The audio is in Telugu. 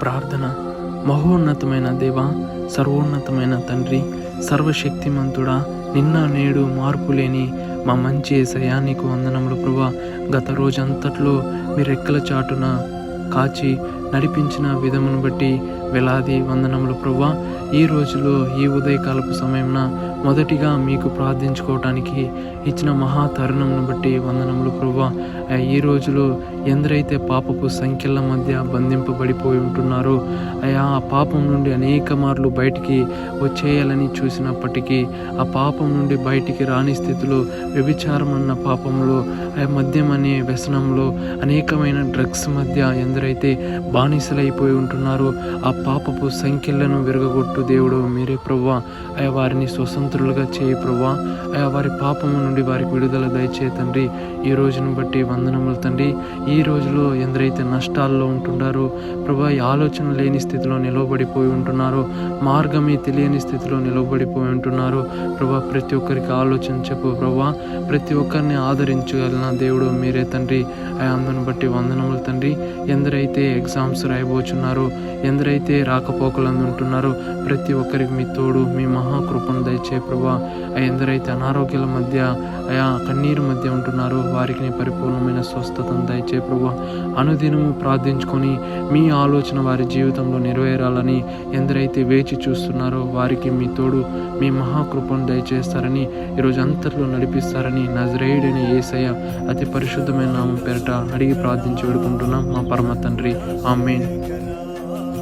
ప్రార్థన. మహోన్నతమైన దేవ, సర్వోన్నతమైన తండ్రి, సర్వశక్తిమంతుడా, నిన్న నేడు మార్పు లేని మా మంచి యేసయ్యా నీకు వందనములు ప్రభువా. గత రోజంతట్లో మీ రెక్కల చాటున కాచి నడిపించిన విధమును బట్టి వేలాది వందనములు ప్రభువా. ఈ రోజులో ఈ ఉదయకాలపు సమయంన మొదటిగా మీకు ప్రార్థించుకోవటానికి ఇచ్చిన మహా తరుణంను బట్టి వందనములు ప్రభువా. ఈ రోజులో ఎందరైతే పాపపు సంఖ్యల మధ్య బంధింపబడిపోయి ఉంటున్నారో అయా, ఆ పాపం నుండి అనేక మార్లు బయటికి వచ్చేయాలని చూసినప్పటికీ ఆ పాపం నుండి బయటికి రాని స్థితిలో వ్యభిచారం అన్న పాపంలో, మద్యం అనే వ్యసనంలో, అనేకమైన డ్రగ్స్ మధ్య ఎందరైతే బానిసలైపోయి ఉంటున్నారో ఆ పాపపు సంఖ్యలను విరగొట్టు దేవుడు మీరే ప్రభువా. అయా, వారిని స్వతంత్రులుగా చేయి ప్రభువా. అయా, వారి పాపము నుండి వారికి విడుదల దయచే తండ్రి. ఈ రోజును బట్టి వందనములు తండ్రి. ఈ రోజులో ఎందరైతే నష్టాల్లో ఉంటున్నారో ప్రభువా, ఈ ఆలోచన లేని స్థితిలో నిలవబడిపోయి ఉంటున్నారో, మార్గమే తెలియని స్థితిలో నిలవబడిపోయి ఉంటున్నారో ప్రభువా, ప్రతి ఒక్కరికి ఆలోచన చెప్పు ప్రభువా. ప్రతి ఒక్కరిని ఆదరించగలిగిన దేవుడు మీరే తండ్రి. అయా, అందును బట్టి వందనములు తండ్రి. ఎందరైతే ఎగ్జామ్స్ రాయబోచున్నారో, ఎందరైతే రాకపోకలందు ఉంటున్నారో ప్రతి ఒక్కరికి మీ తోడు, మీ మహాకృపను దయచే ప్రభువా. ఎందరైతే అనారోగ్యాల మధ్య, అయా కన్నీరు మధ్య ఉంటున్నారో వారికి నీ పరిపూర్ణమైన స్వస్థతను దయచే ప్రభువా. అనుదినము ప్రార్థించుకొని మీ ఆలోచన వారి జీవితంలో నెరవేరాలని ఎందరైతే వేచి చూస్తున్నారో వారికి మీ తోడు, మీ మహాకృపను దయచేస్తారని, ఈరోజు అంతట్లో నడిపిస్తారని నజరేయుడైన యేసయ్య అతి పరిశుద్ధమైన నామం పేరట అడిగి ప్రార్థించి వేడుకుంటున్నాం మా పరమ తండ్రి. ఆమేన్.